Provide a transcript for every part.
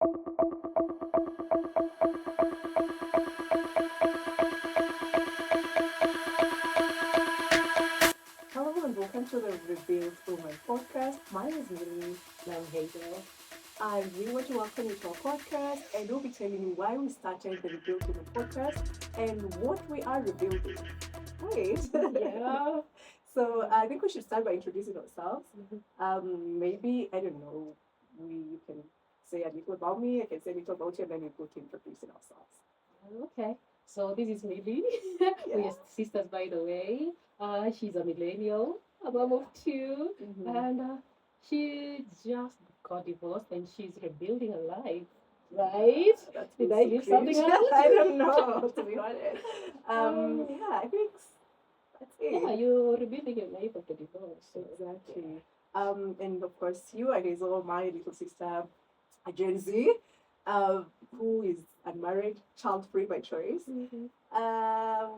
Hello and welcome to the Rediscovering podcast. My name is Millie and Hazel. And we want to welcome you to our podcast, and we'll be telling you why we started the Rebuilding podcast and what we are rebuilding. Wait. Yeah. So I think we should start by introducing ourselves. Maybe, I don't know, you can say a little about me, I can say a little about you, and then we go to introducing ourselves. Okay. So this is Millie. We are sisters, by the way. She's a millennial, a mom of two, and she just got divorced and she's rebuilding her life. Right? That's Did I leave something out? I don't know, to be honest. Yeah, I think that's it. Yeah, you're rebuilding your life after divorce. So. Exactly. And of course, you are Hazel, my little sister, a Gen Z, who is unmarried, child-free by choice.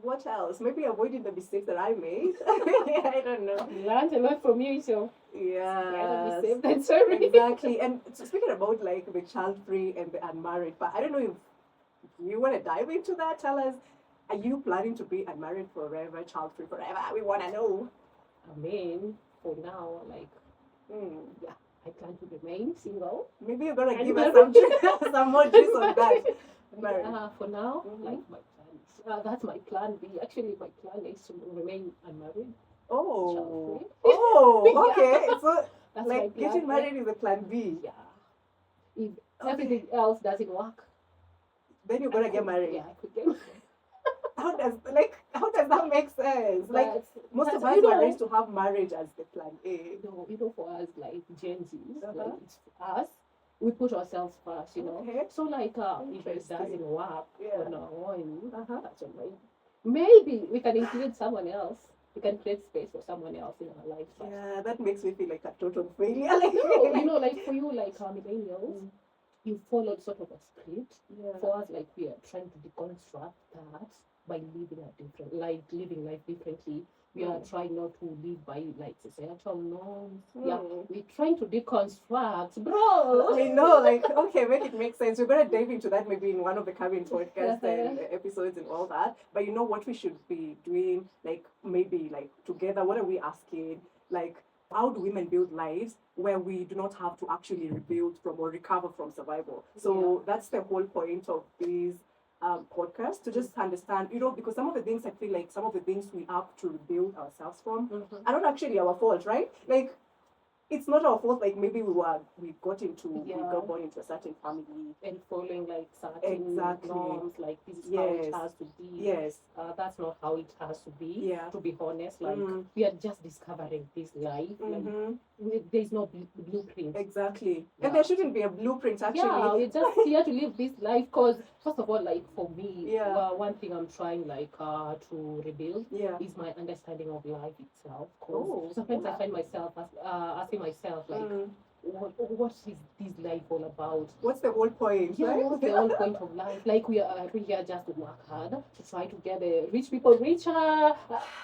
What else? Maybe avoiding the mistakes that I made. I don't know. Learned a lot from you, so Yeah. that's sorry. Exactly. And so speaking about like the child-free and the unmarried, but I don't know if you want to dive into that. Tell us, are you planning to be unmarried forever, child-free forever? We want to know. I mean, for now, like, yeah, I plan to remain single. Maybe you're gonna And give us married. some more juice on that. Married. For now, Mhm. like my plan. That's my plan B. Actually, my plan is to remain unmarried. Oh, Child-free. oh, okay. So That's like my plan. getting married is a plan B. Yeah. If everything else doesn't work, Then you're gonna get married. Yeah, I could get married. How does that make sense? Like most of us you were know, raised to have marriage as the plan A. for us, like Gen Zs, Uh-huh. like it's for us, we put ourselves first, you know. Okay. So like, if it Interesting. doesn't work Yeah. for now, and Uh-huh. that's all right. Maybe we can include someone else. We can create space for someone else in our life. First. Yeah, that makes me feel like a total failure. Like, No, like for you, like millennials, you followed sort of a script. Yeah. For us, like we are trying to deconstruct that by living life differently. We are trying not to live by like societal norms. Yeah, we're trying to deconstruct, bro. I know, like, okay, make it make sense. We're going to dive into that maybe in one of the coming podcasts and episodes and all that. But you know what we should be doing, like, maybe, like, together, what are we asking? Like, how do women build lives where we do not have to actually rebuild from or recover from survival? So that's the whole point of these podcast, to just understand, you know, because some of the things I feel like some of the things we have to rebuild ourselves from are not actually our fault, right? Like, it's not our fault. Like maybe we got born into a certain family and following like certain norms, like this is how it has to be. Yes. That's not how it has to be. Yeah. To be honest, like we are just discovering this life. Like there's no blueprint. Exactly. And there shouldn't be a blueprint actually. Yeah, we're just here to live this life because first of all, like for me, one thing I'm trying like to rebuild is my understanding of life itself. Sometimes I find myself asking myself like, what is this life all about? What's the whole point? Yeah, right? what's the whole point of life? Like we are here just to work hard to try to get the rich people richer.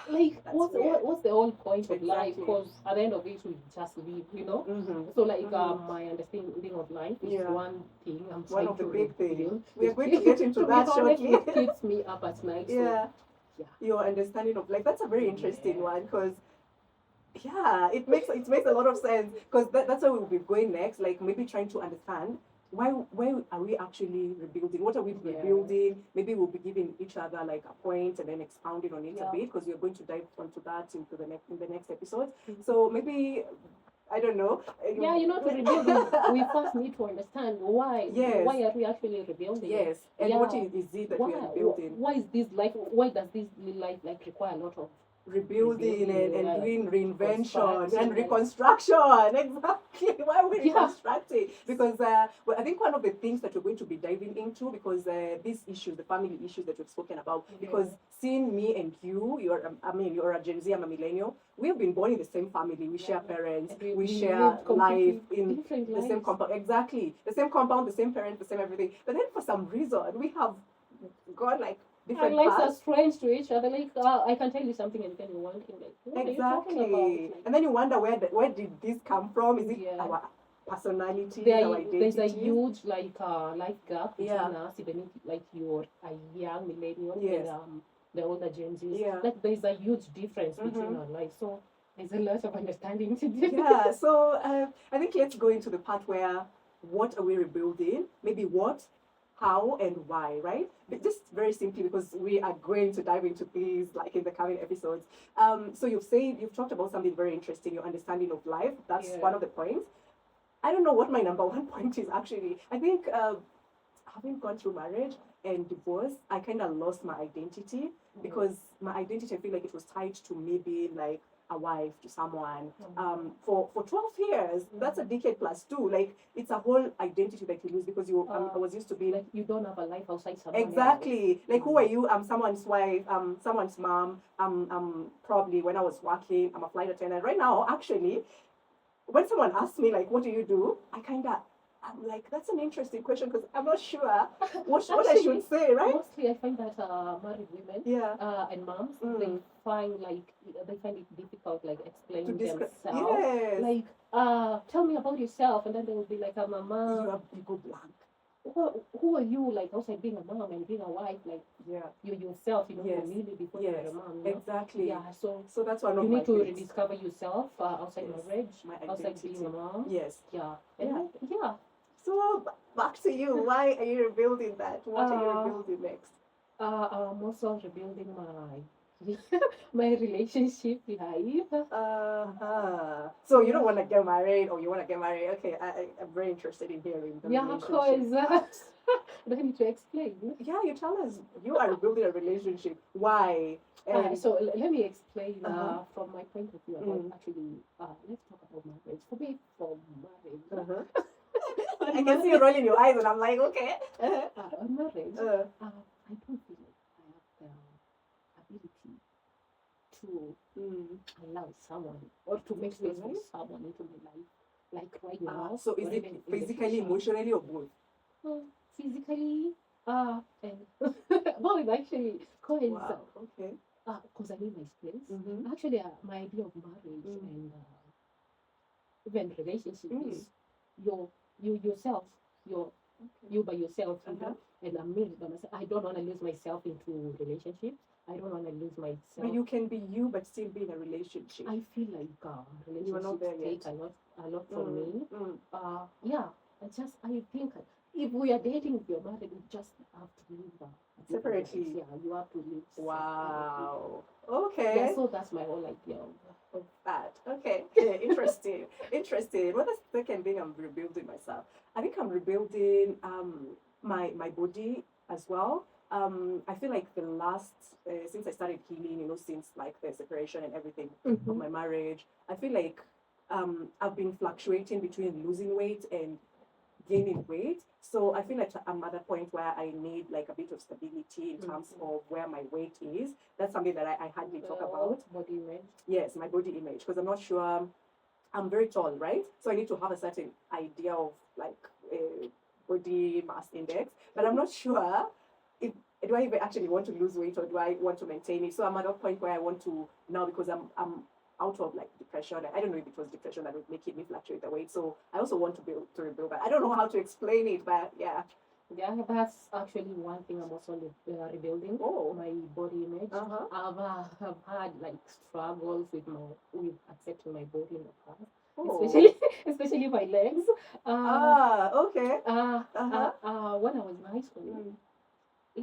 Like what's the whole point of life? Because at the end of it, we just live, you know. So like my understanding of life is one thing. I'm trying one of the to big things. rebuild. We are going to get into that shortly. It keeps me up at night. Yeah. So, your understanding of life. That's a very interesting one because it makes a lot of sense because that's where we'll be going next. Like maybe trying to understand why are we actually rebuilding? What are we rebuilding? Maybe we'll be giving each other like a point and then expounding on it a bit because we're going to dive onto that in the next episode. So maybe I don't know. Yeah, you know, to rebuild, we first need to understand why. Yes. Why are we actually rebuilding? Yes. And what is it that we are rebuilding? Why is this life? Why does this life like require a lot of rebuilding and doing reinvention and reconstruction? Exactly. Why are we reconstructing? Because I think one of the things that we're going to be diving into, because these issues, the family issues that we've spoken about, because seeing me and you're a Gen Z, I'm a millennial. We've been born in the same family. We share parents. We share life in the same compound. Exactly. The same compound, the same parents, the same everything. But then for some reason, we have gone like different lives are strange to each other. Like I can tell you something and then you wonder like, what are you talking about? And then you wonder where did this come from? Is it personalities, there's our identities. a huge life gap between us, even if you're a young millennial and the older Gen Zs. There's a huge difference between our lives. So there's a lot of understanding to do. Yeah, so I think let's go into the part where what are we rebuilding? Maybe what, how, and why, right? But just very simply, because we are going to dive into these in the coming episodes. So you've talked about something very interesting, your understanding of life. That's one of the points. I don't know what my number one point is actually. I think having gone through marriage and divorce, I kind of lost my identity because my identity, I feel like it was tied to me being a wife to someone for 12 years. That's a decade plus too. It's a whole identity that you lose because I was used to be you don't have a life outside someone exactly else. Who are you? I'm someone's wife, someone's mom. Probably when I was working, I'm a flight attendant. Right now, actually, when someone asks me what do you do, I'm like, that's an interesting question because I'm not sure what I should say, right? Mostly, I find that married women and moms they find it difficult explaining themselves. Yes. Tell me about yourself, and then they will be like, I'm a mom. You go blank. Who are you outside being a mom and being a wife? You yourself, really before you're a mom. Exactly. Yeah. So that's one of you my need to things. rediscover yourself outside marriage, outside being a mom. Yes. Yeah. So back to you. Why are you rebuilding that? What are you rebuilding next? I'm also rebuilding my relationship life. So you don't want to get married, or you want to get married? Okay, I'm very interested in hearing the relationship. Because do I need to explain? Yeah, you tell us. You are rebuilding a relationship. Why? So let me explain from my point of view about actually. Let's talk about marriage. For me, for marriage. I can see you rolling your eyes, and I'm like, okay. On marriage, I don't feel like I have the ability to allow someone or to make space for someone into my life, right now. So is it physically, emotionally, or both? Physically, and both actually. Wow. Okay. Because I need my space. Actually, my idea of marriage and even relationship is you yourself, you by yourself, and I'm me by myself. I don't want to lose myself into relationships. I don't want to lose myself. But you can be you, but still be in a relationship. I feel like relationships take a lot from me. I think if we are dating, if you're married, you just have to live separately. Yeah, you have to live. Wow. Okay. Yeah, so that's my whole idea of that. Okay. Interesting. Interesting. Well, that's the second thing I'm rebuilding myself. I think I'm rebuilding my body as well. I feel like the last since I started healing, since the separation and everything of my marriage, I feel like I've been fluctuating between losing weight and gaining weight. So I feel like I'm at a point where I need a bit of stability in terms of where my weight is. That's something that I hardly talk about. Body image. Yes, my body image, because I'm not sure. I'm very tall, right? So I need to have a certain idea of body mass index, but I'm not sure if do I even actually want to lose weight or do I want to maintain it. So I'm at a point where I want to now, because I'm out of depression. I don't know if it was depression that would make me fluctuate the weight. So I also want to rebuild that. I don't know how to explain it, but yeah. Yeah, that's actually one thing I'm also rebuilding. My body image. I've had struggles with accepting my body in the past, especially my legs. Okay. When I was in high school, I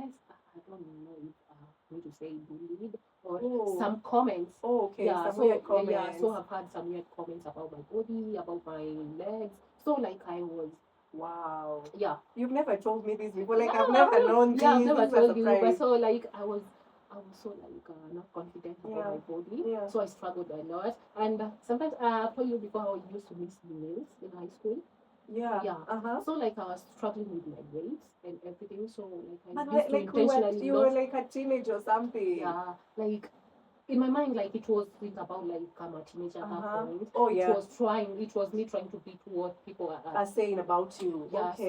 don't know if I need to say bullied or some comments. Okay. Yeah, weird comments. Yeah, so I've had some weird comments about my body, about my legs. So I was. Wow. Yeah. You've never told me this before. I've never known this. Yeah, I've never told you. But so I was so not confident about my body. Yeah. So I struggled a lot. And sometimes I told you before how I used to miss meals in high school. Yeah. Yeah. So I was struggling with my weight and everything. So I but used to intentionally you were a teenager or something. Yeah. In my mind, it was about I'm a teenager at that point. Oh yeah. It was me trying to beat what people are saying about you. Yeah. Okay.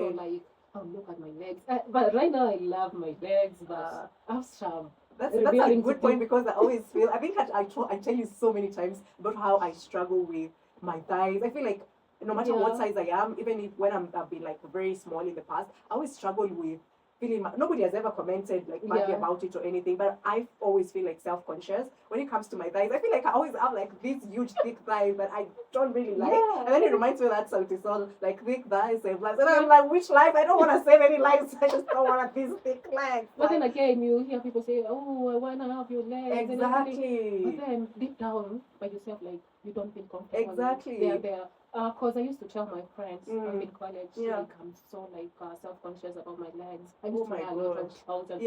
So look at my legs. But right now I love my legs, but I've struggled. That's a good point, because I always feel, I think I tell you so many times about how I struggle with my thighs. I feel like no matter what size I am, even if when I've been like very small in the past, I always struggle with feeling, nobody has ever commented like badly about it or anything, but I always feel like self-conscious when it comes to my thighs. I feel like I always have like these huge thick thighs that I don't really like, and then it reminds me of that song, it's all like thick thighs save lives, and I'm like, which life? I don't want to save any lives. I just don't want these thick legs. But then again, you hear people say, oh, I want to have your legs. Exactly. But then deep down by yourself, like, you don't feel comfortable. Exactly. They're there. Because I used to tell my friends in college, like, I'm so like self-conscious about my legs. I used to wear little trousers.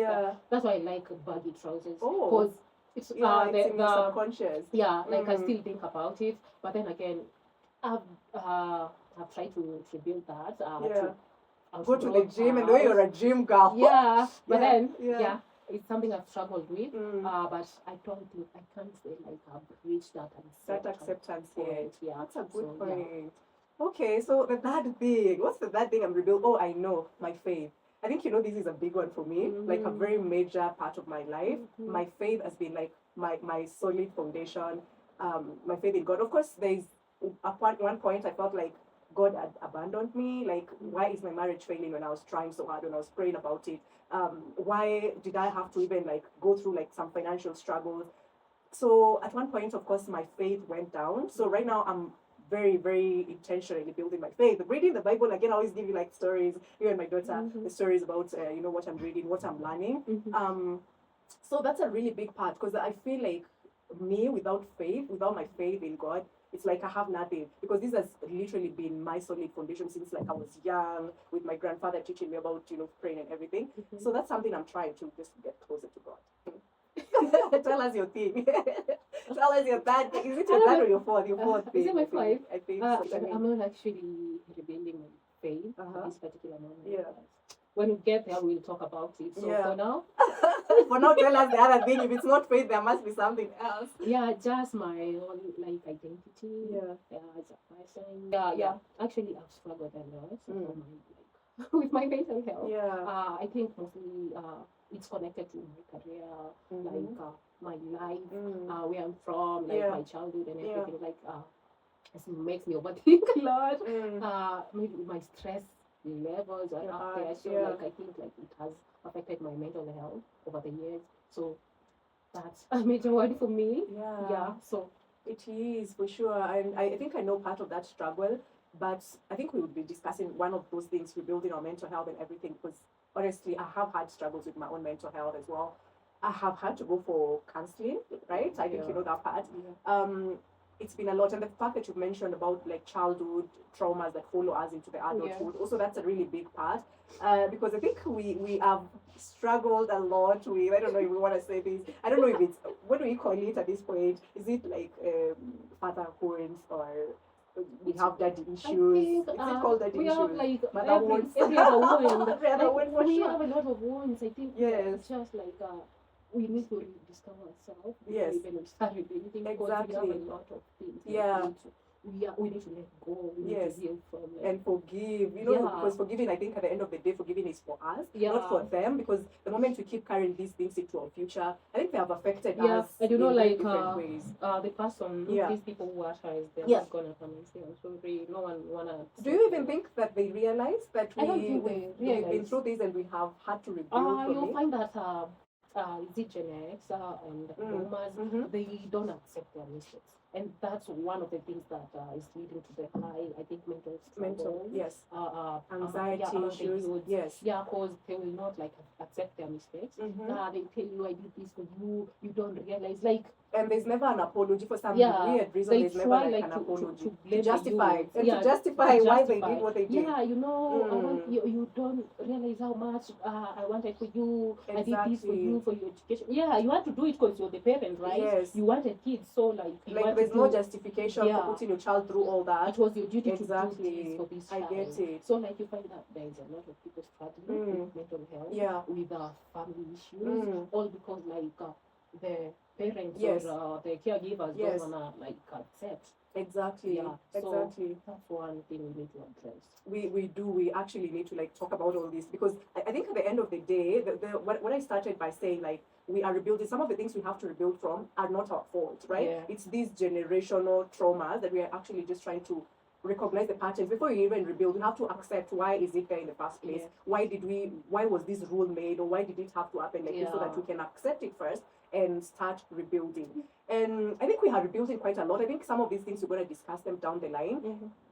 That's why I like baggy trousers. Because it's in your subconscious. Like I still think about it. But then again, I've tried to build that. Go to the gym, and the way you're a gym girl. But then it's something I've struggled with. But I don't think I can't say like I've reached that acceptance point. That's a good point. Okay, so the third thing. What's the third thing I'm rebuilt? Oh, I know, my faith. I think this is a big one for me, like a very major part of my life. My faith has been like my solid foundation. My faith in God. Of course, there's one point I felt like God had abandoned me. Like, why is my marriage failing when I was trying so hard, when I was praying about it? Why did I have to even like go through like some financial struggles? So at one point, of course, my faith went down. So right now I'm very, very intentionally building my faith. Reading the Bible, again, I always give you like stories, you and my daughter, the stories about, what I'm reading, what I'm learning. So that's a really big part, because I feel like me without my faith in God, it's like I have nothing, because this has literally been my solid foundation since like I was young, with my grandfather teaching me about, praying and everything. So that's something I'm trying to just get closer to God. Tell us your thing. Tell us your third. Is it your third or your fourth? Your fourth thing. Is it my fourth? I think so. I'm not actually rebuilding my faith at this particular moment. When we get there, we'll talk about it. So for now, tell us the other thing. If it's not faith, there must be something else. Just my own like identity. As a person. Actually, I've struggled a lot with my mental health. I think mostly it's connected to my career, like my life, where I'm from, like my childhood and everything. Like it makes me overthink a lot. Maybe my stress levels are up there. So like I think like it has affected my mental health over the years. So that's a major word for me. So it is for sure. And I think I know part of that struggle, but I think we would be discussing one of those things, rebuilding our mental health and everything, because honestly, I have had struggles with my own mental health as well. I have had to go for counseling, right? I think you know that part. It's been a lot, and the fact that you've mentioned about like childhood traumas that follow us into the adulthood, also that's a really big part, because I think we have struggled a lot with, I don't know if we want to say this, I don't know if it's, what do we call it at this point? Is it like fatherhood, or we have daddy issues? Is it called daddy issues? Have like mother wounds? Every other wound. We have a lot of wounds. I think it's just like we need to rediscover ourselves. Even we start rebuilding. Exactly. We have a lot of things. We need to let go. We need to heal from it. And forgive. Because forgiving, I think at the end of the day, forgiving is for us, not for them. Because the moment we keep carrying these things into our future, I think they have affected us in like different ways. The person, these people who are shy, they're not gonna come and say, I'm sorry. No one wanna. Do you even think that they realize that we've been through this and we have had to rebuild? You'll find that Z Gen X and boomers, they don't accept their mistakes. And that's one of the things that is leading to the high, I think, mental anxiety issues. Because they will not like accept their mistakes. They tell you, I did this for you. You don't realize, like. And there's never an apology for some weird reason. There's never like an apology to justify why they did what they did. You don't realize how much I wanted for you. Exactly. I did this for you, for your education. You want to do it because you're the parent, right? Yes. You wanted kids, so like there's no justification for putting your child through all that. It was your duty to do this for this child. I get it. So like you find that there is a lot of people struggling with mental health, with family issues, all because like the parents or the caregivers don't wanna like accept. Exactly. So that's one thing we need to address. We actually need to like talk about all this, because I think at the end of the day, what I started by saying, like, we are rebuilding, some of the things we have to rebuild from are not our fault, right? It's these generational traumas that we are actually just trying to recognize the patterns before you even rebuild. You have to accept why is it there in the first place. Why was this rule made, or why did it have to happen like this, so that we can accept it first and start rebuilding. And I think we are rebuilding quite a lot. I think some of these things we're going to discuss them down the line.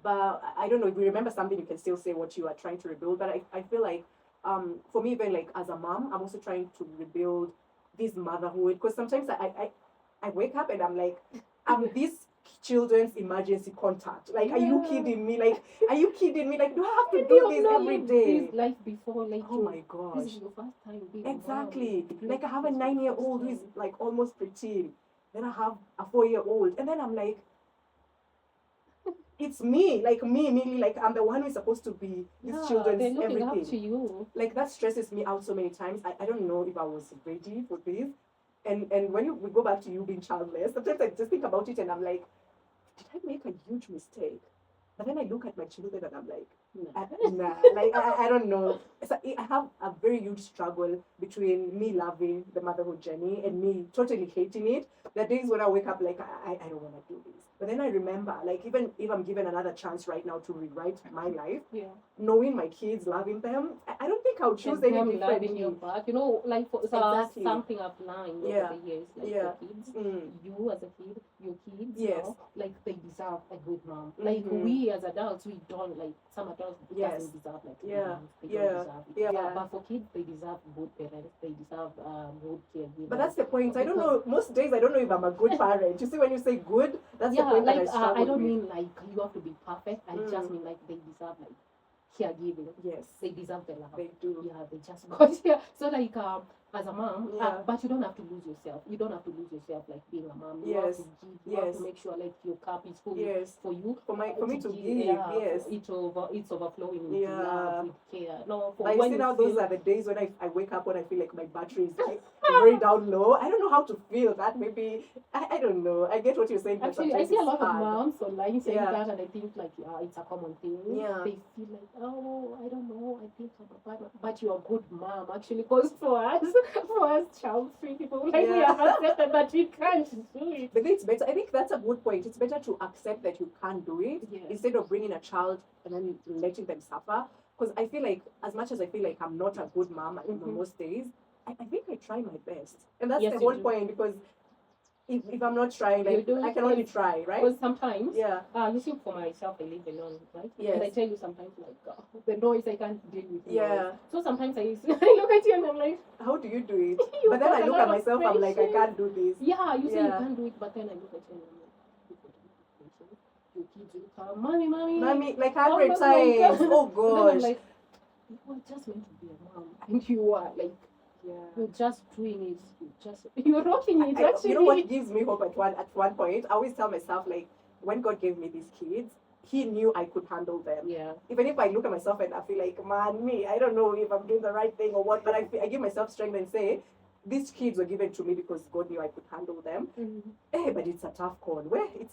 But I don't know, if you remember something, you can still say what you are trying to rebuild. But I feel like for me, even like as a mom, I'm also trying to rebuild this motherhood, because sometimes I wake up and I'm like, I'm this children's emergency contact. Like, are you kidding me? Like, are you kidding me? Like, do I have to do this every day? This life before, like, oh my gosh, this is your first time being exactly. Like, I have a 9-year-old who is like almost preteen. Then I have a 4-year-old, and then I'm like, it's me, mainly, like I'm the one who's supposed to be these children's everything. Up to you. Like, that stresses me out so many times. I don't know if I was ready for this. And when we go back to you being childless, sometimes I just think about it and I'm like, did I make a huge mistake? But then I look at my children and I'm like, nah. Like, I don't know. So I have a very huge struggle between me loving the motherhood journey and me totally hating it. There are days when I wake up like, I don't want to do this. But then I remember, like, even if I'm given another chance right now to rewrite my life, knowing my kids, loving them, I don't think I'll choose any differently. Loving your back, you know, like something I've learned over the years, like your kids, you as a kid, your kids, you know, like they deserve a good mom. Like we as adults, we don't, like some adults doesn't deserve like moms. They don't deserve it. But for kids, they deserve good parents. They deserve good caregivers. But that's the point. I don't know. Most days I don't know if I'm a good parent. You see, when you say good, that's the point. Like that I don't mean like you have to be perfect. I just mean like they deserve like caregiving. Yes, they deserve the love. They do. Yeah, they just got here. So like as a mom, but you don't have to lose yourself. You don't have to lose yourself like being a mom. You have to give. You have to make sure like your cup is full for you. For me to give. Yes, it's overflowing with love, with care. No, for when now those are the days when I wake up when I feel like my battery is like very down low. I don't know how to feel that. Maybe I don't know. I get what you're saying. Actually, I see a lot of moms online saying that, and I think like it's a common thing. They feel like, oh, I don't know. I think I'm a bad mom. But you're a good mom actually, because for us child-free people, like we have accepted that we can't do it. But it's better. I think that's a good point. It's better to accept that you can't do it instead of bringing a child and then letting them suffer. Because I feel like, as much as I feel like I'm not a good mom most days, I think I try my best. And that's the whole point, because if I'm not trying, like, I can only try, right? Because sometimes, you see, for myself, I live alone, right? Yes. And I tell you sometimes, like, the noise, I can't deal with noise. So sometimes I look at you and I'm like, how do you do it? But then I look at myself, I'm like, I can't do this. Yeah, you say you can't do it, but then I look at you and I'm like, your kids will come, mommy, like 100 times. Oh gosh. I'm like, you were just meant to be a mom, and you are like, you're just doing it. You're rocking it. Actually, you know what gives me hope at one point? I always tell myself, like, when God gave me these kids, He knew I could handle them. Yeah. Even if I look at myself and I feel like, man, I don't know if I'm doing the right thing or what, but I give myself strength and say, these kids were given to me because God knew I could handle them. But it's a tough call.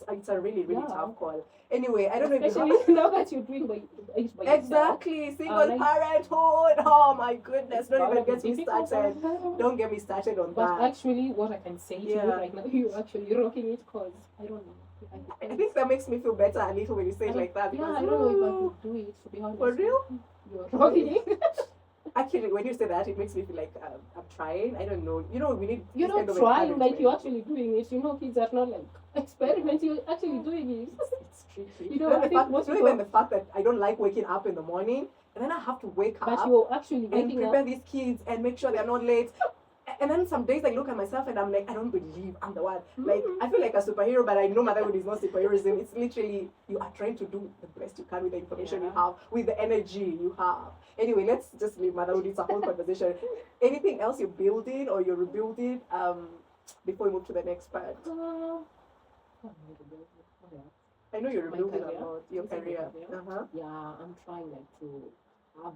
It's a really, really tough call. Anyway, I don't know if you now that you're doing by exactly single parenthood. Oh my goodness! Don't even get me started. Don't get me started on that. But actually, what I can say to you right now, you're actually rocking it, because I don't know. I think that makes me feel better a little when you say it like that. Because, I don't know if I could do it, to be honest. For real? You're rocking it. Actually, when you say that, it makes me feel like I'm trying. I don't know. You know, we need. You're not trying, like you're actually doing it. You know, kids are not like experiments. You're actually doing it. It's tricky. You know, even the fact that I don't like waking up in the morning, and then I have to wake up. But you're actually and prepare these kids and make sure they're not late. And then some days I look at myself and I'm like, I don't believe I'm the one. Like, I feel like a superhero, but I know motherhood is not superheroism. It's literally, you are trying to do the best you can with the information you have, with the energy you have. Anyway, let's just leave motherhood. It's a whole conversation. Anything else you're building or you're rebuilding before we move to the next part? I know you're rebuilding a lot. Your career. Yeah, I'm trying like to have.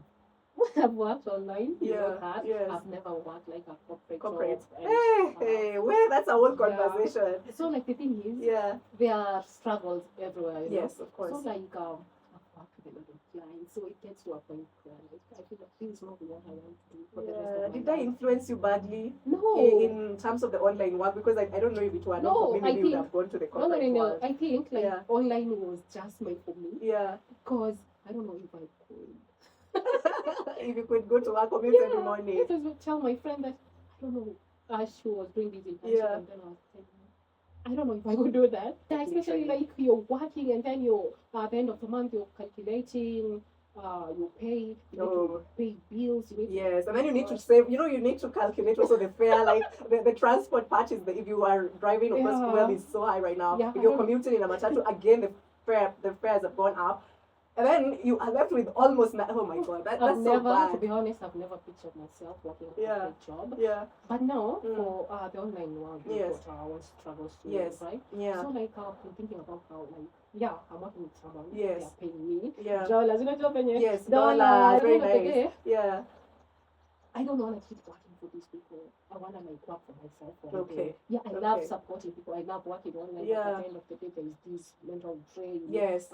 I've worked online, I've never worked like a corporate job. Well, that's a whole conversation. So like the thing is, there are struggles everywhere. Yes, of course. So like I've worked with a lot of decline. So it gets to a point where I feel like this is not what I want to do for the rest of my Did life. that influence you badly? No. In terms of the online work? Because I don't know if it were not for me, maybe you would have gone to the corporate world. I think like online was just made for me. Yeah. Because I don't know if I could. If you could go to work commute every morning. I just would tell my friend that I don't know. She was doing this internship and then I was saying, I don't know if I could do that. Yeah, especially like you're working and then you're at the end of the month you're calculating you pay, you need to pay bills. Yes, and then you need to save. You need to calculate also the fare, like the transport part is if you are driving, of course, fuel is so high right now. If you're commuting in a matatu, again the fares have gone up. And then you are left with almost oh my god, that's so bad. To be honest, I've never pictured myself working a corporate job. Yeah. But now for the online world, we've got our own struggles to live, right? Yeah. So like I've been thinking about how like I'm working with someone. Yes. They are paying me. Yeah. Dollars, job yes, dollars. Very nice. Yeah. I don't want to keep working for these people. I want to like work for myself. Okay. Yeah, I love supporting people. I love working online. Yeah. But at the end of the day, there is this mental drain. Yes.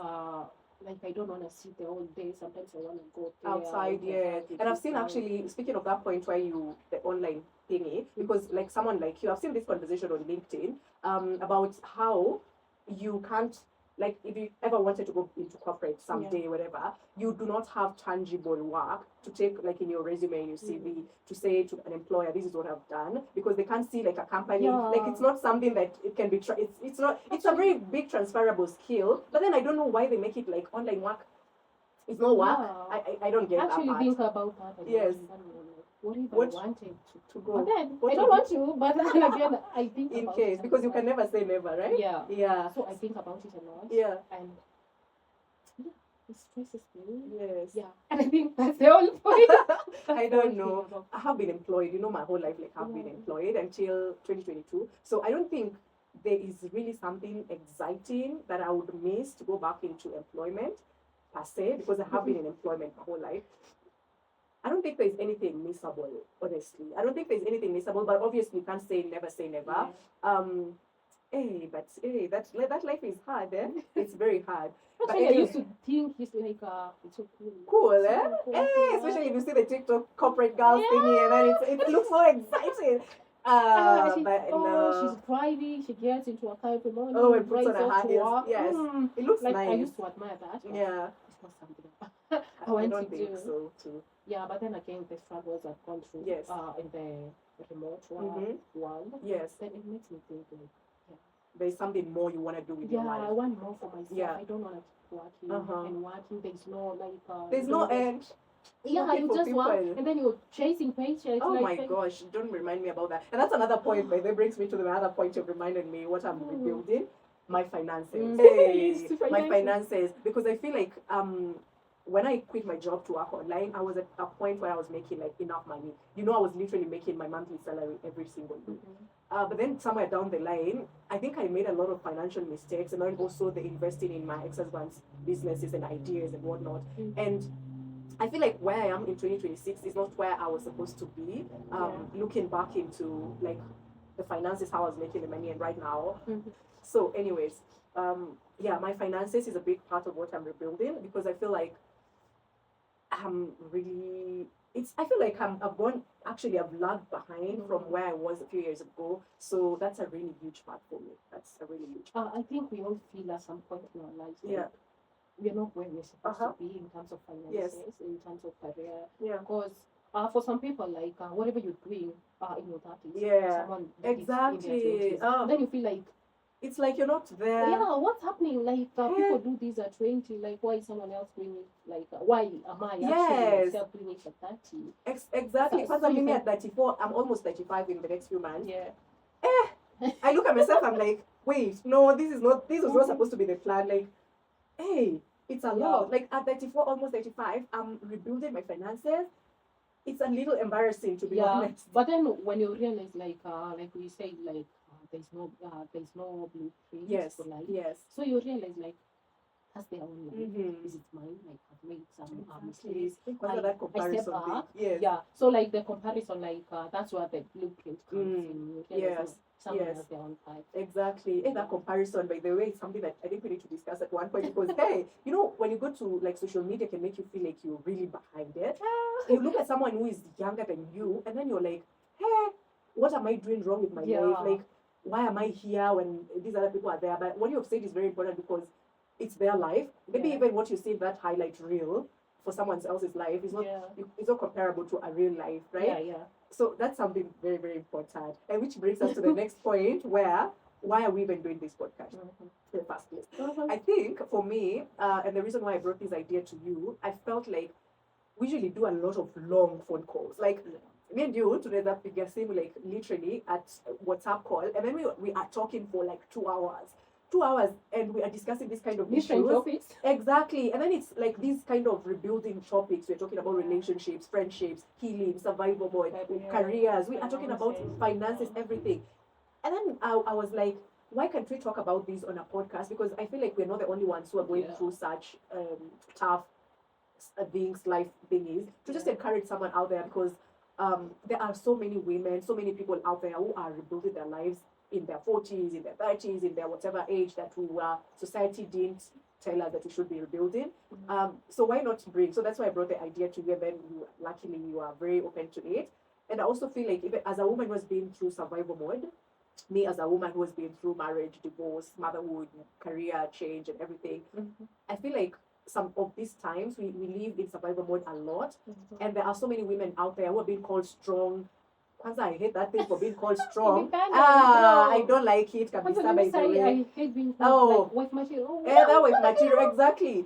Like I don't want to sit there all day. Sometimes I want to go outside. And I've seen actually, speaking of that point where the online thingy, because like someone like you, I've seen this conversation on LinkedIn about how you can't, like if you ever wanted to go into corporate someday, whatever, you do not have tangible work to take like in your resume, in your CV, to say to an employer, this is what I've done, because they can't see like a company, like it's not something that it can be, it's a very big transferable skill, but then I don't know why they make it like online work. It's not work. I don't get actually that part. Think about that. Yes. What if I wanted to go? But then I don't want to, but then again, I think in about case, it because you can never say never, right? Yeah. So I think about it a lot. Yeah. And it stresses me. Yes. Yeah. And I think that's the whole point. I don't know. I have been employed, my whole life, like I've been employed until 2022. So I don't think there is really something exciting that I would miss to go back into employment per se, because I have been in employment my whole life. I don't think there's anything missable, honestly. I don't think there's anything missable, but obviously you can't say never say never. That life is hard, eh? It's very hard. But anyway, I used to think it's like it's so cool. Cool, eh? Hey, especially if you see the TikTok corporate girls thingy, and then it looks so exciting. But no. She's driving, she gets into a car every morning. And puts on a high heels. Yes. It looks like nice. I used to admire that. Yeah. It's not something I don't think so too. Yeah, but then again, the struggles I've gone through in the remote world. Yes. Then it makes me think like, there's something more you want to do with your life. I want more for myself. Yeah. I don't want to keep working and working. There's no like. There's no end. Yeah, you just work and then you're chasing paychecks. Oh my gosh, don't remind me about that. And that's another point, but that brings me to the other point you've reminded me what I'm rebuilding. My finances. My finances. Because I feel like when I quit my job to work online, I was at a point where I was making like enough money. I was literally making my monthly salary every single week. But then somewhere down the line, I think I made a lot of financial mistakes, and then also the investing in my ex-husband's businesses and ideas and whatnot. And I feel like where I am in 2026 is not where I was supposed to be. Looking back into like the finances, how I was making the money, and right now. So, anyways, my finances is a big part of what I'm rebuilding, because I feel like I've lagged behind from where I was a few years ago. So that's a really huge part for me. I think we all feel at some point in our lives. We're not where we're supposed to be in terms of finances, in terms of career. Because for some people, like whatever you're doing in your 30s, someone exactly. Then you feel like it's like you're not there. Yeah, what's happening? Like people do this at 20. Like why is someone else doing it? Like why am I actually myself doing it at 30? Exactly. Because I'm at 34. I'm almost 35 in the next few months. Yeah. I look at myself. I'm like, wait, no, this was not supposed to be the plan. Like, hey, it's a lot. Like at 34, almost 35, I'm rebuilding my finances. It's a little embarrassing, to be honest. But then when you realize, like we say, like there's no blueprint for life. Yes. So you realize, like, has their own life. This is mine. Like I've made some mistakes. I step back. Yes. Yeah. So like the comparison, like that's where the blueprint comes in. Yes. Someone has their own path. Exactly. And that comparison, by the way, is something that I think we need to discuss at one point because, hey, you know, when you go to like social media, can make you feel like you're really behind it. You look at someone who is younger than you, and then you're like, hey, what am I doing wrong with my life? Like, why am I here when these other people are there? But what you have said is very important because it's their life. Maybe even what you see in that highlight reel for someone else's life is not it's not comparable to a real life, right? Yeah. So that's something very, very important. And which brings us to the next point why are we even doing this podcast in the first place? I think for me, and the reason why I brought this idea to you, I felt like we usually do a lot of long phone calls. Like me and you today that we get same like literally at WhatsApp call, and then we are talking for like 2 hours. 2 hours, and we are discussing this kind of different issues. Topics. Exactly. And then it's like these kind of rebuilding topics. We're talking about relationships, friendships, healing, survival mode, careers. We are talking about finances, everything. And then I was like, why can't we talk about this on a podcast? Because I feel like we're not the only ones who are going through such tough things, life thingies, to just encourage someone out there because there are so many women, so many people out there who are rebuilding their lives in their 40s, in their 30s, in their whatever age that society didn't tell us that we should be rebuilding. So why not bring? So that's why I brought the idea to you, and then luckily you are very open to it. And I also feel like even as a woman who has been through survival mode, me as a woman who has been through marriage, divorce, motherhood, career change, and everything, I feel like some of these times we live in survival mode a lot, and there are so many women out there who are being called strong. Kwanza, I hate that thing for being called strong. I don't like it. Kabisa, by the way. I hate being called like wife material. That wife material, exactly.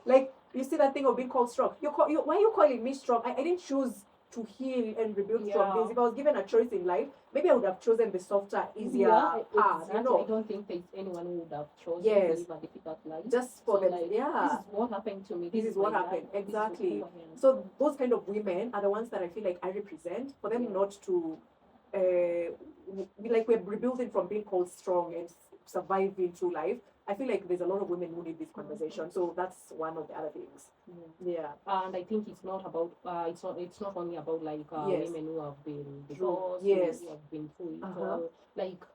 Like you see that thing of being called strong. Why are you calling me strong? I didn't choose to heal and rebuild from this. If I was given a choice in life, maybe I would have chosen the softer, easier path. Exactly. You know? I don't think there's anyone who would have chosen to live a difficult life. Just for them, this is what happened to me. This is what happened. Exactly. So those kind of women are the ones that I feel like I represent. For them not to, like we're rebuilding from being called strong and surviving through life. I feel like there's a lot of women who need this conversation. So that's one of the other things. Yeah. And I think it's not about it's not only about like women who have been divorced, who have been through it all. Like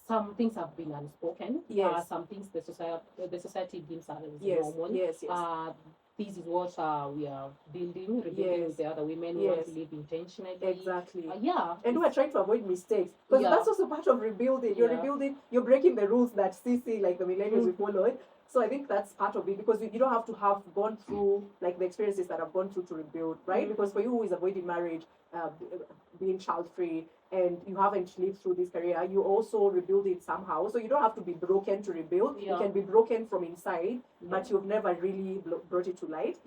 some things have been unspoken. Some things the society deems as normal. This is what we are rebuilding with the other women who want to live intentionally. Exactly. And we're trying to avoid mistakes. Because that's also part of rebuilding. You're rebuilding, you're breaking the rules that CC, like the millennials we followed. So I think that's part of it because you don't have to have gone through like the experiences that I've gone through to rebuild, right? Because for you who is avoiding marriage, being child-free, and you haven't lived through this career, you also rebuild it somehow. So you don't have to be broken to rebuild. You can be broken from inside, but you've never really brought it to light.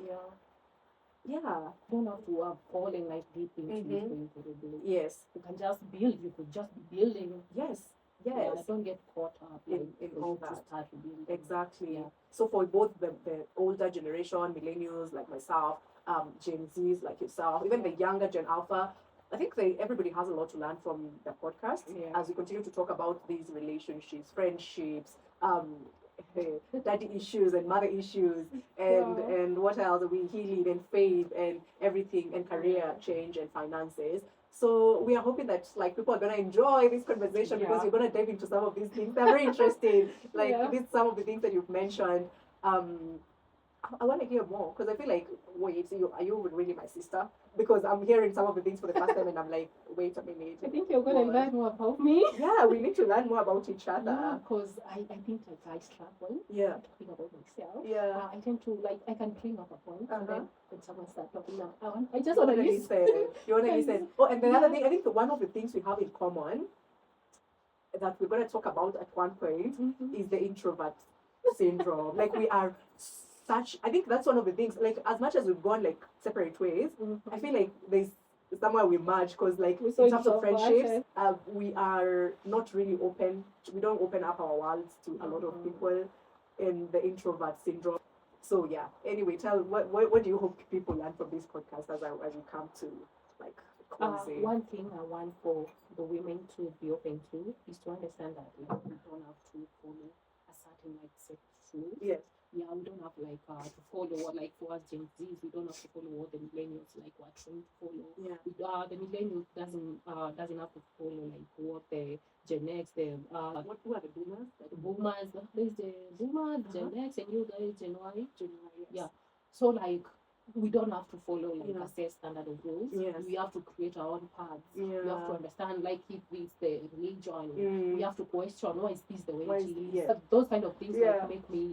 You don't have to have fallen like deep into it for you to rebuild. Yes. You can just build. You could just be building. Yes. Don't get caught up in all that. Start rebuilding. Exactly. So for both the older generation, millennials like myself, Gen Zs like yourself, even the younger Gen Alpha, I think everybody has a lot to learn from the podcast as we continue to talk about these relationships, friendships, daddy issues and mother issues, and what else are we healing and faith and everything and career change and finances. So we are hoping that like people are gonna enjoy this conversation because we're gonna dive into some of these things. They're very interesting. Like some of the things that you've mentioned. I want to hear more because I feel like, wait, are you really my sister? Because I'm hearing some of the things for the first time and I'm like, wait a minute. I think you're going to learn more about me. Yeah, we need to learn more about each other. Because I think like I struggle. Talking about myself. I tend to like, I can bring up a point and then when someone starts talking now, I just want to listen. You want to listen. Oh, and the other thing, I think one of the things we have in common that we're going to talk about at one point is the introvert syndrome. Like we are I think that's one of the things, like as much as we've gone like separate ways, I feel like there's somewhere we merge because like in terms of friendships, we are not really open. We don't open up our worlds to a lot of people in the introvert syndrome. So yeah, anyway, what do you hope people learn from this podcast as we come to like closing? One thing I want for the women to be open to is to understand that you don't have to follow a certain certain like set rules. Yes. Yeah, we don't have like to follow what, like for us Gen Zs, we don't have to follow what the millennials like were trained to follow. Yeah. The millennials doesn't have to follow like what the Gen X, who are the boomers? The boomers. There's the boomers, Gen X, and you guys Gen Y. Gen Y, yes. Yeah. So like we don't have to follow like a set standard of rules. Yes. We have to create our own paths. Yeah. We have to understand, like, if it's the religion, we have to question, why is this the way it is? Yeah. Those kind of things like make me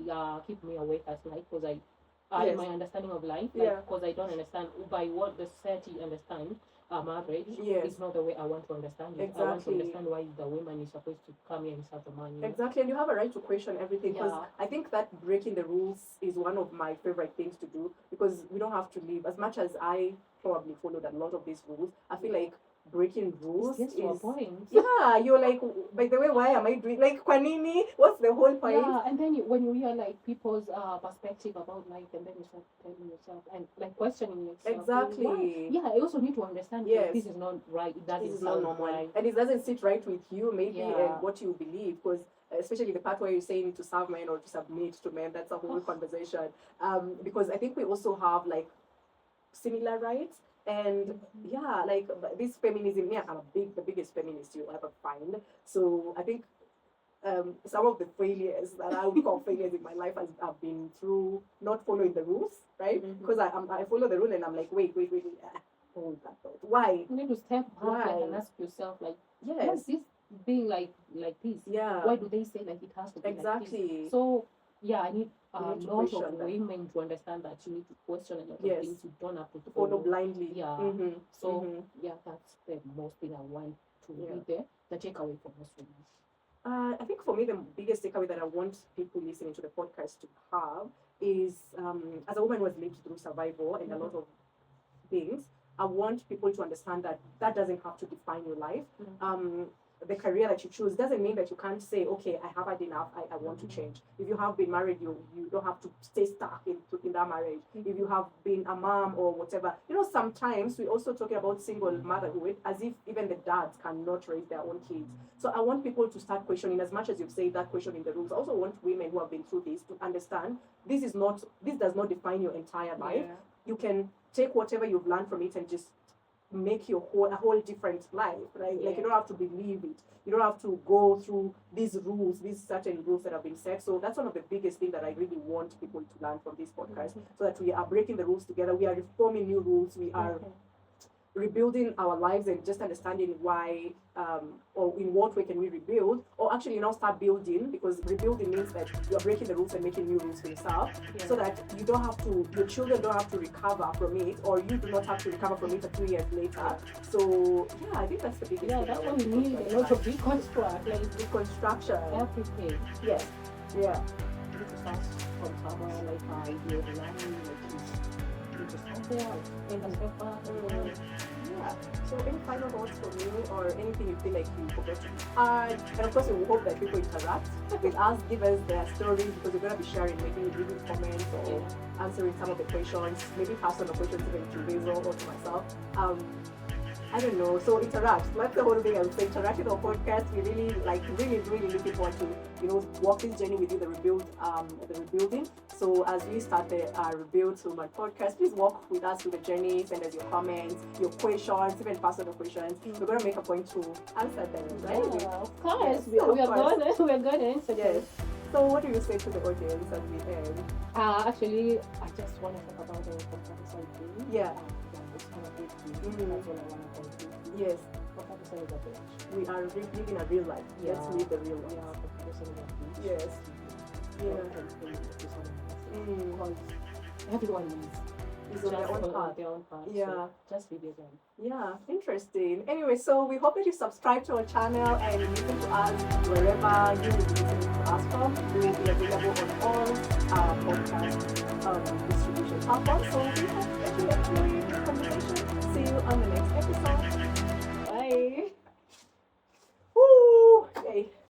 keep me awake at night, because in my understanding of life, because I don't understand by what the society understands marriage is not the way I want to understand it. Exactly. I want to understand why the woman is supposed to come here and serve the man. Exactly, and you have a right to question everything, because I think that breaking the rules is one of my favorite things to do, because we don't have to live. As much as I probably followed a lot of these rules, I feel like breaking rules is you're like, by the way, why am I doing, like, kwanini, what's the whole point? And then when you hear like people's perspective about life, and then you start telling yourself and like questioning yourself, exactly. I also need to understand this is not right, this is not normal, right, and it doesn't sit right with you maybe and what you believe, because especially the part where you're saying to serve men or to submit to men, that's a whole conversation, because I think we also have like similar rights. And like this feminism, I'm the biggest feminist you'll ever find. So I think some of the failures that I would call failures in my life have been through not following the rules, right? Because I follow the rule and I'm like, wait, hold that thought. Why? You need to step back and ask yourself, like, why is this being like this? Yeah. Why do they say like it has to be exactly like this? So I need a lot of women to understand that you need to question a lot of things. You don't have to follow blindly. Yeah. So that's the most thing I want to be there. The takeaway for most women. I think for me the biggest takeaway that I want people listening to the podcast to have is, as a woman who has lived through survival and a lot of things, I want people to understand that that doesn't have to define your life. The career that you choose doesn't mean that you can't say, okay, I have had enough, I want to change. If you have been married, you don't have to stay stuck in that marriage. If you have been a mom or whatever, sometimes we're also talking about single motherhood as if even the dads cannot raise their own kids. So I want people to start questioning, as much as you've said that questioning the rules. I also want women who have been through this to understand this does not define your entire life. You can take whatever you've learned from it and just make a whole different life, right? Like, you don't have to believe it. You don't have to go through these certain rules that have been set. So that's one of the biggest things that I really want people to learn from this podcast, so that we are breaking the rules together. We are reforming new rules. We are rebuilding our lives and just understanding why, or in what way can we rebuild, or actually now start building, because rebuilding means that you are breaking the rules and making new rules for yourself, so that your children don't have to recover from it, or you do not have to recover from it a few years later. So I think that's the biggest thing. That's why we need a lot of reconstruction, everything. Yes. Yeah. You need to start from somewhere, like idealizing, just out there and step back. So any final thoughts from you, or anything you feel like you forgot? And of course, we hope that people interact with us, give us their stories, because we're going to be sharing, maybe reading comments or answering some of the questions, maybe personal questions even to Hazel or to myself. I don't know. So interact. That's the whole thing. I would say interact with our podcast. We really looking forward to walk this journey with you, the rebuilding. So as we start the rebuild to my podcast, please walk with us through the journey. Send us your comments, your questions, even personal questions. We're gonna make a point to answer them, right? Yeah, of course. Yes, we are gonna answer them. So what do you say to the audience as we end? Actually, I just want to talk about the comparison thing. Yeah. It's kind of big thing. That's what I want to conclude. Yes. Comparison is a bitch. We are living a real life. Let's live the real life. Yeah, comparison is a bitch. Yes. Because everyone is on their own path. Yeah. So just video them. Yeah, interesting. Anyway, so we hope that you subscribe to our channel and listen to us wherever you will be listening to us from. We will be available on all podcast distribution platforms. So we hope that you enjoy this conversation. See you on the next episode. Bye. Woo! Yay.